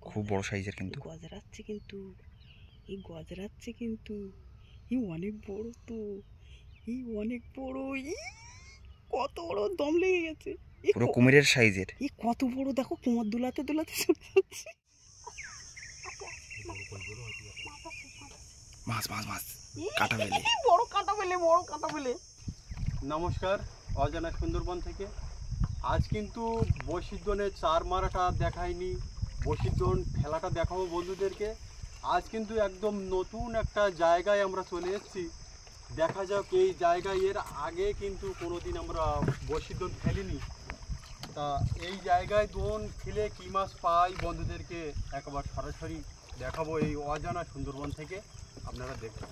খুব বড় সাইজের কিন্তু গজরাচ্ছে কিন্তু অনেক বড় তো, অনেক বড়। কত বড়, দম লেগে গেছে। পুরো কুমিরের সাইজের। কত বড় দেখো, কোমর দুলাতে দুলাতে চলে যাচ্ছে। মাছ মাছ মাছ কাটা ফেলে, বড় কাটা ফেলে। নমস্কার, অজানা সুন্দরবন থেকে। আজ কিন্তু বশিরদনের চার মারাটা দেখাইনি, বশিরদন খেলাটা দেখাবো বন্ধুদেরকে। আজ কিন্তু একদম নতুন একটা জায়গায় আমরা চলে এসেছি। দেখা যাক এই জায়গায় এর আগে কিন্তু কোনোদিন আমরা বশিরদন ফেলিনি। তা এই জায়গায় দোন ফেলে কী মাছ পাই বন্ধুদেরকে একবার সরাসরি দেখাবো এই অজানা সুন্দরবন থেকে, আপনারা দেখবেন।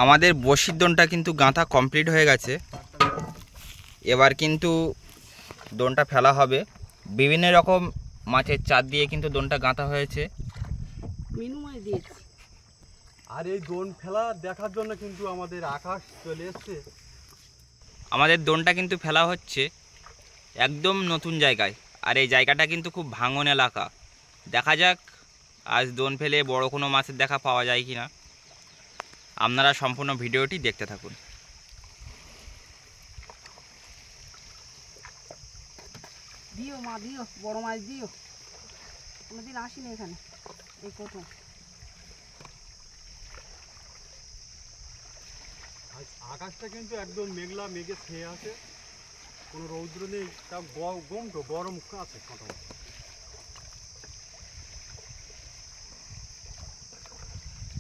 আমাদের বশিরদনটা কিন্তু গাঁথা কমপ্লিট হয়ে গেছে। এবার কিন্তু দোনটা ফেলা হবে। বিভিন্ন রকম মাছের চার দিয়ে কিন্তু দোনটা গাঁথা হয়েছে। আর এই দোন ফেলা দেখার জন্য কিন্তু আমাদের আকাশ চলে এসছে। আমাদের দোনটা কিন্তু ফেলা হচ্ছে একদম নতুন জায়গায়, আর এই জায়গাটা কিন্তু খুব ভাঙন এলাকা। দেখা যাক আজ দোন ফেলে বড় কোনো মাছের দেখা পাওয়া যায় কি না। আপনারা সম্পূর্ণ ভিডিওটি দেখতে থাকুন। দিও মা, দিও বড় মাছ দিও। কোনোদিন আসিনি এখানে, এই প্রথম। আকাশটা কিন্তু একদম মেঘলা, মেঘে ছেয়ে আছে, কোনো রৌদ্র নেই। তা গরম আছে মোটামুটি।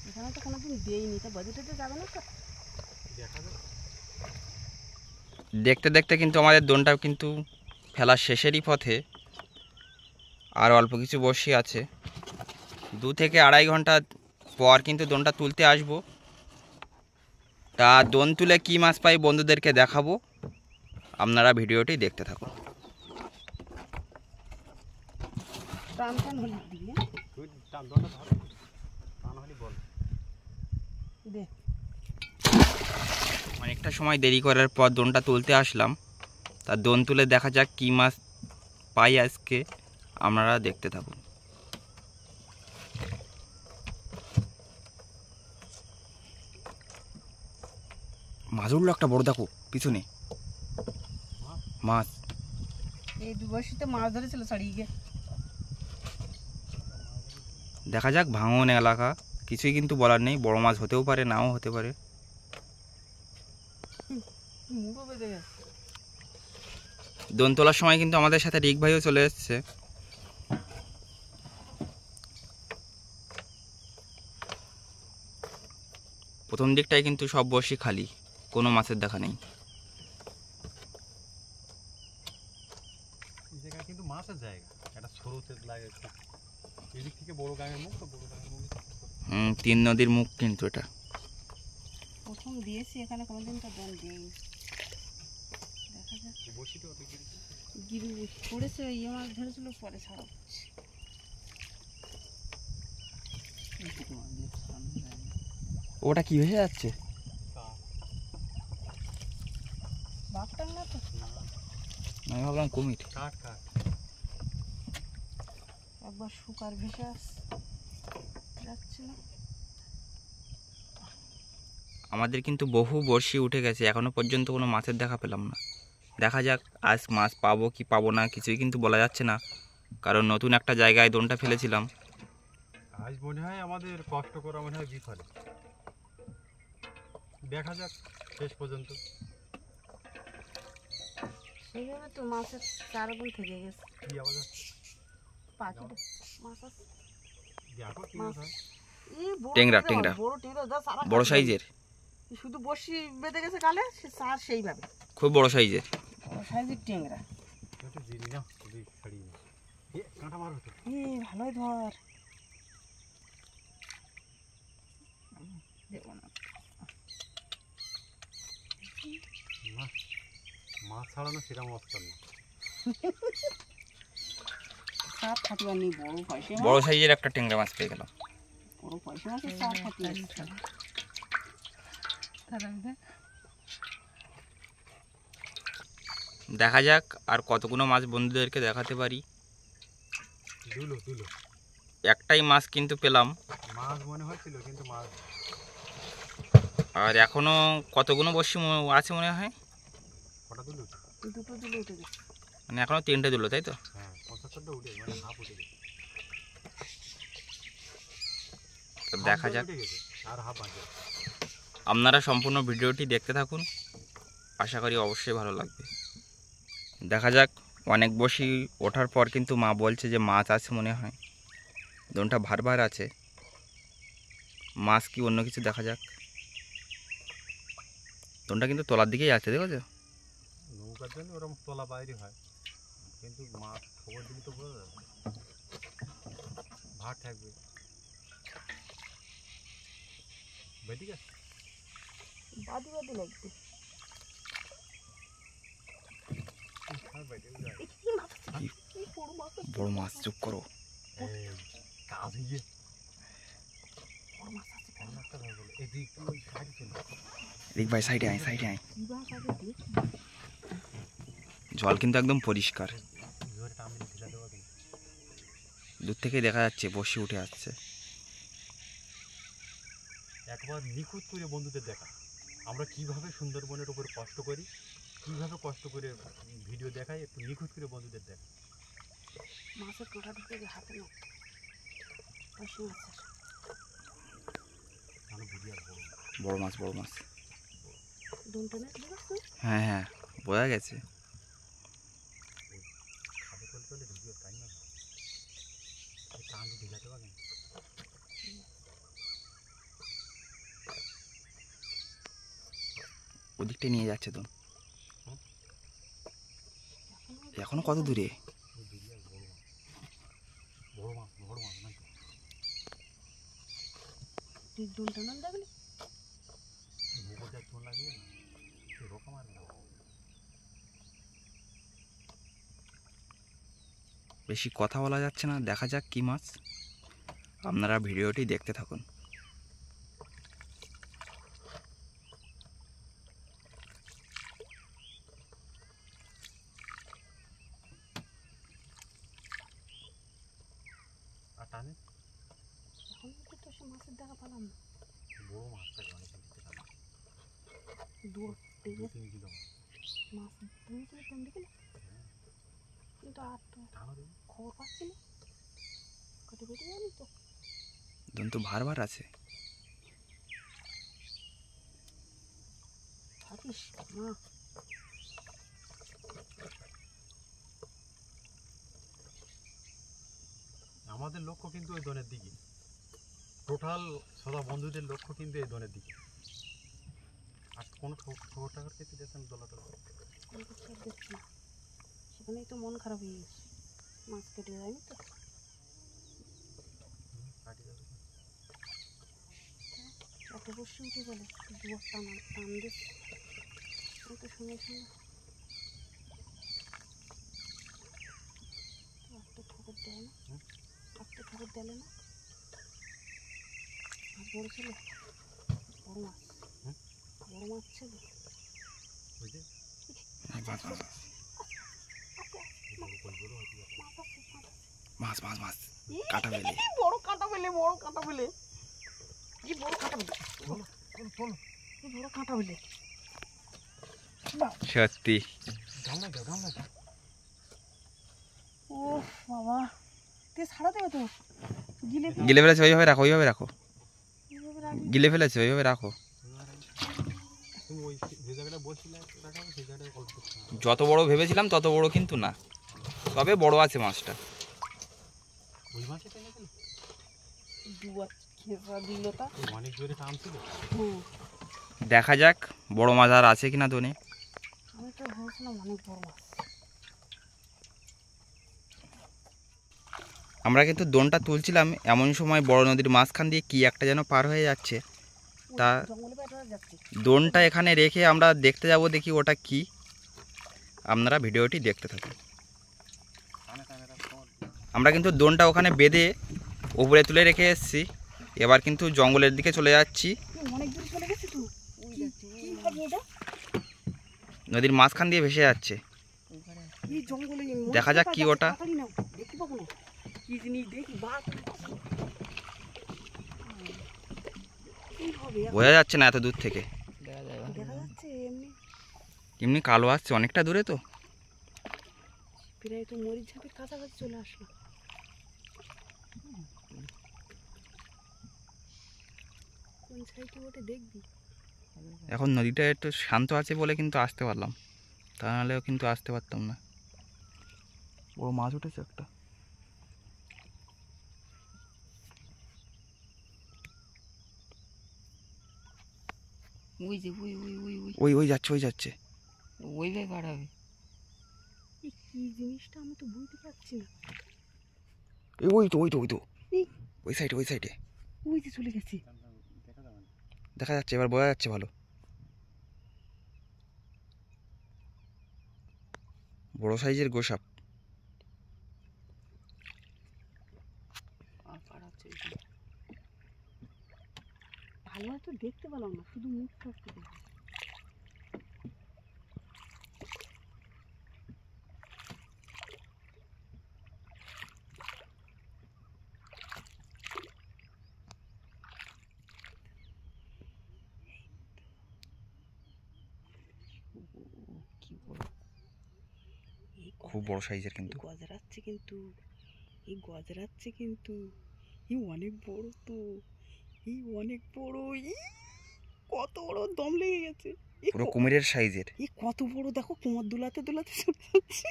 এখানে তো কোনোদিন দেয়নি, তা বাজেটে যাবে না তো, দেখা যাক। দেখতে দেখতে কিন্তু আমাদের দোনটাও কিন্তু ফেলার শেষেরই পথে। আর অল্প কিছু বড়শি আছে, 2 থেকে আড়াই ঘন্টা পর কিন্তু দোনটা তুলতে আসবো। তা দোন তুলে কী মাছ পাই বন্ধুদেরকে দেখাবো, আপনারা ভিডিওটি দেখতে থাকুন। অনেকটা সময় দেরি করার পর দোনটা তুলতে আসলাম। তা দোন তুলে দেখা যাক কী মাছ পাই আজকে, আপনারা দেখতে থাকুন। মাছ উঠলো একটা বড়, দেখো পিছনে মাছ। এই 2 বছরতে মাছ ধরেছিল ছাড়িয়ে গিয়ে। দেখা যাক, ভাঙন এলাকা, কিছুই কিন্তু বলার নেই। বড় মাছ হতেও পারে, নাও হতে পারে। দোন তোলার সময় কিন্তু আমাদের সাথে রিক ভাইও চলে এসছে। প্রথম দিকটায় কিন্তু সব বড়শি খালি, কোনো মাছের দেখা নেই। কিন্তু মাছের জায়গা, একটা ছোটতে লাগে। এদিক থেকে বড় গাঙের মুখ, তো বড় গাঙের মুখ 3 নদীর মুখ কিন্তু এটা। প্রথম দিয়েছি এখানে, কোনোদিন তো দোন দিইনি। দেখা যাক। বসিতে অত গিরু পড়েছে, মাছ ধরেছিল, পরে ছাড়া পড়ছে। ওটা কি ভেসে যাচ্ছে? বাঘটাং না তো, আমি ভাবলাম কুমির। একবার শুকার ভেসে যাচ্ছে না। আমাদের কিন্তু বহু বড়শি উঠে গেছে, এখনো পর্যন্ত কোনো মাছের দেখা পেলাম না। দেখা যাক আজ মাছ পাবো কি পাবো না, কিছুই কিন্তু বলা যাচ্ছে না, কারণ নতুন একটা জায়গায় দোনটা ফেলেছিলাম। আজ মনে হয় আমাদের কষ্ট করা মনে হয় বিফলে। দেখা যাক শেষ পর্যন্ত। সেইভাবে তো মাছের চারগুণ থেকে গেছে। কি আওয়াজ আছে? পাখিটা মাছ আছে। দেখো কি মাছ হয়। টেংরা, টেংরা বড় সাইজের। শুধু বড়শি বেঁধে গেছে গালে, সে চার সেইভাবে খুব বড় সাইজের। বড় সাইজের টেংরা। এটা জিনি না, ওই ছাড়ি না। এ কাঁটা মারো তো। ভালোই ধর। দেব না। মাছ ছাড়ানো সেরকম অবস্থা না। সাপ ফাটিয়ে নেই, বড় সাইজের একটা টেংরা মাছ পেয়ে গেলাম। বড় পয়সা মাছের সাপ ফাটিয়ে। দেখা যাক আর কতগুলো মাছ বন্ধুদেরকে দেখাতে পারি। একটাই মাছ কিন্তু পেলাম, মাছ মনে হচ্ছিল কিন্তু মাছ। আর এখনো কতগুলো বড়শি আছে মনে হয়, কটা দুলো? দুটো দিলে উঠে গেছে। মানে এখনো 3টে দিল, তাই তো? হ্যাঁ 75টা উঠে, মানে হাফ উঠে গেছে। তো দেখা যাক, আর হাফ আছে। আপনারা সম্পূর্ণ ভিডিওটি দেখতে থাকুন, আশা করি অবশ্যই ভালো লাগবে। দেখা যাক, অনেক বড়শি ওঠার পর কিন্তু মা বলছে যে মাছ আছে মনে হয়, দোনটা ভার ভার আছে। মাছ কি অন্য কিছু, দেখা যাক। দোনটা কিন্তু তলার দিকেই আছে, দেখেছো? নৌকার জন্য ওরকম তলা বাইরে হয়, কিন্তু মাছ খবর দিলে তো বোঝা যাবে, ভার থাকবে। ঠিক আছে, বাদি বাদি লাগবে। বড় মাছ, চুপ করো। দেখ ভাই, সাইডে আয়, সাইডে আয়। জল কিন্তু একদম পরিষ্কার, দূর থেকে দেখা যাচ্ছে বসে উঠে আসছে। একবার নিখুঁত করে বন্ধুদের দেখা আমরা কিভাবে সুন্দরবনের উপর কষ্ট করি, কিভাবে কষ্ট করে ভিডিও দেখাই, একটু নিখুঁত করে বন্ধুদের দেখা। মাছের কাঁটা ঢুকে হাতে না, বড় মাছ, বড় মাছ। মাছ। হ্যাঁ হ্যাঁ, বোঝা গেছে। ওদিকটা নিয়ে যাচ্ছে তো। এখনো কত দূরে? বেশি কথা বলা যাচ্ছে না, দেখা যাক কি মাছ। আপনারা ভিডিওটি দেখতে থাকুন। মাছের দেখা পেলাম না। বড় মাছটা অনেক মাছ কিন্তু আর তো খবর পাচ্ছি না, কত বেটে জানি তো। দোন তো ভার ভার আছে। থাকিস না, আমাদের লক্ষ্য কিন্তু ওই দোনের দিকে, টোটাল সদা বন্ধুদের লক্ষ্য কিন্তু এই দোনের দিকে। আর কোনো খবর টাকার ক্ষেত্রে দেখছেন দোলাটা দেখছি না, সেখানেই তো মন খারাপ হয়ে গেছে। মাছ কেটে যায়নি তো, এত বসে উঠে গেলে দুয়ার টান দিস, আমি তো শুনে শুনে একটা ঠাকুর দেয় না, একটা ঠাকুর দেয় না। মাছ বড় ছিল, বড় মাছ, বড় মাছ ছিল। মাছ মাছ মাছ, কাটা পেলে, বড় কাঁটা পেলে, বড় কাঁটা পেলে, কি বড় কাঁটা পেলে, বড় কাঁটা পেলে। সত্যি। ও বাবা, তুই ছাড়া দেবে তো, গিলে ফেলেছে, ওইভাবে রাখো, ওইভাবে রাখো। গিলে ফেলেছে, ওইভাবে রাখো। যত বড় ভেবেছিলাম তত বড় কিন্তু না, তবে বড় আছে মাছটা। দেখা যাক বড় মাছ আর আছে কিনা দোনে। আমরা কিন্তু দোনটা তুলছিলাম, এমন সময় বড় নদীর মাঝখান দিয়ে কি একটা যেন পার হয়ে যাচ্ছে। তা দোনটা এখানে রেখে আমরা দেখতে যাব, দেখি ওটা কি। আপনারা ভিডিওটি দেখতে থাকুন। আমরা কিন্তু দোনটা ওখানে বেঁধে উপরে তুলে রেখে এসেছি, এবার কিন্তু জঙ্গলের দিকে চলে যাচ্ছি। নদীর মাঝখান দিয়ে ভেসে যাচ্ছে। দেখা যাক কি ওটা। তাড়াতাড়ি নাও, দেখতে পাবো না কি জিনিস, দেখি বাঘ কি হবে এখন? বোঝা যাচ্ছে না এত দূর থেকে, দেখা যাচ্ছে এমনি এমনি কালো আসছে অনেকটা দূরে তো। প্রায় তো মরিচ ঝাঁপের কাছাকাছি চলে আসলো। কোন সাইডে ওঠে দেখবি। এখন নদীটা একটু শান্ত আছে বলে কিন্তু আসতে পারলাম, তা নাহলেও কিন্তু আসতে পারতাম না। বড় মাছ উঠেছে একটা। ওই যে ওই ওই ওই ওই ওই ওই যাচ্ছে, ওই যাচ্ছে। ওই ভাই বাড়াবে। এই কি জিনিসটা আমি তো বুঝতে পারছি না। এই ওই তো ওই তো ওই তো এই ওই সাইডে, ওই সাইডে ওই যে চলে গেছি। দেখা যাচ্ছে, এবার বোঝা যাচ্ছে ভালো। বড় সাইজের গোসাপ। আর পাড়াচ্ছে ভালো তো দেখতে পেলাম না, শুধু মুখটা একটু দেখি। কি বড়। এই খুব বড় সাইজের কিন্তু। গজরাচ্ছে কিন্তু, এই গজরাচ্ছে কিন্তু, এই অনেক বড় তো, এই অনেক বড়। কত বড়, দম লেগে গেছে। পুরো কুমিরের সাইজের। এই কত বড়, দেখো কোমর দুলাতে দুলাতে চলে যাচ্ছে।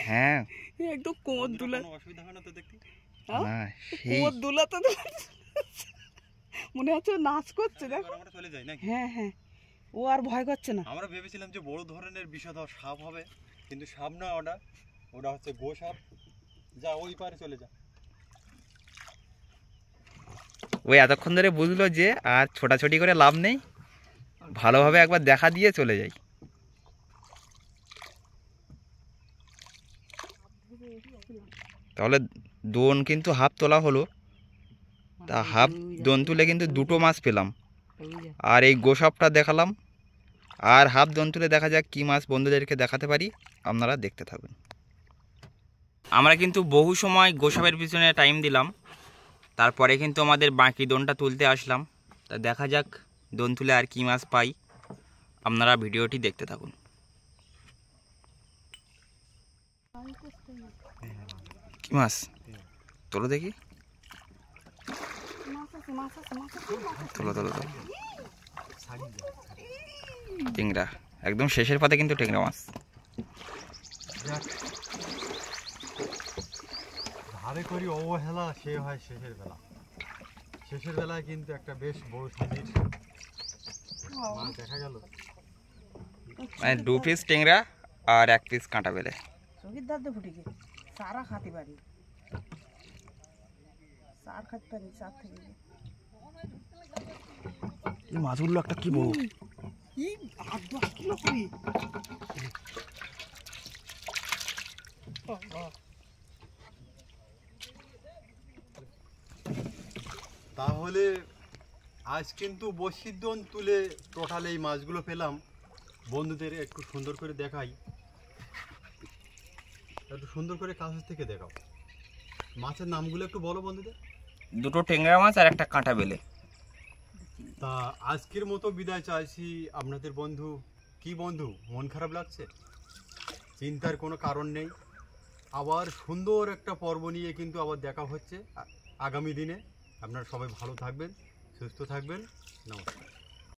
হ্যাঁ এই একদম কোমর দুলা, অসুবিধা হয় না তো দেখতে? না সেই কোমর দুলাতে দুলাতে মনে হচ্ছে ও নাচ করছে, দেখো। আমরা চলে যাই নাকি? হ্যাঁ হ্যাঁ, ও আর ভয় করছে না। আমরা ভেবেছিলাম যে বড় ধরনের বিষধর সাপ হবে, কিন্তু সাপ না, ওটা ওটা হচ্ছে গো সাপ। যা ওই পারে চলে যা। ওই এতক্ষণ ধরে বুঝলো যে আর ছোটাছুটি করে লাভ নেই, ভালোভাবে একবার দেখা দিয়ে চলে যাই। তাহলে দোন কিন্তু হাফ তোলা হলো, তা হাফ দোন তুলে কিন্তু দুটো মাছ পেলাম। ওই যে আর এই গোসাপটা দেখালাম, আর হাফ দোন তুলে দেখা যাক কী মাছ বন্ধুদেরকে দেখাতে পারি। আপনারা দেখতে থাকুন। আমরা কিন্তু বহু সময় গোসাপের পিছনে টাইম দিলাম, তারপরে কিন্তু আমাদের বাকি দোনটা তুলতে আসলাম। তা দেখা যাক দোন তুলে আর কী মাছ পাই। আপনারা ভিডিওটি দেখতে থাকুন। কি মাছ তোলো দেখি, মাছ আছে, মাছ আছে, মাছ আছে, মাছ আছে। তোলো তোলো তোলো। টেংরা একদম শেষের পাতে কিন্তু টেংরা মাছ। ধারে করি অবহেলা, সে হয় শেষের বেলা। শেষের বেলায় কিন্তু একটা বেশ বড় সাইজের মাছ দেখা গেল। মানে 2 পিস টেংরা আর 1 পিস কাঁটা বেলে। চোখের দাঁতে ফুটে গেছে। সারা খাতে পারি, সার খাতে পারি, সার থেকে এই মাছগুলো একটা কি বড়। এই 8-10 কিলো করে। তাহলে আজ কিন্তু বড়শির দোন তুলে টোটাল এই মাছগুলো পেলাম। বন্ধুদের একটু সুন্দর করে দেখাই, একটু সুন্দর করে কাছ থেকে দেখাও। মাছের নামগুলো একটু বলো বন্ধুদের। দুটো টেংরা মাছ আর একটা কাঁটা বেলে। তা আজকের মতো বিদায় চাইছি আপনাদের বন্ধু। কি বন্ধু, মন খারাপ লাগছে? চিন্তার কোনো কারণ নেই, আবার সুন্দর একটা পর্ব নিয়ে কিন্তু আবার দেখা হচ্ছে আগামী দিনে। আপনারা সবাই ভালো থাকবেন, সুস্থ থাকবেন। নমস্কার।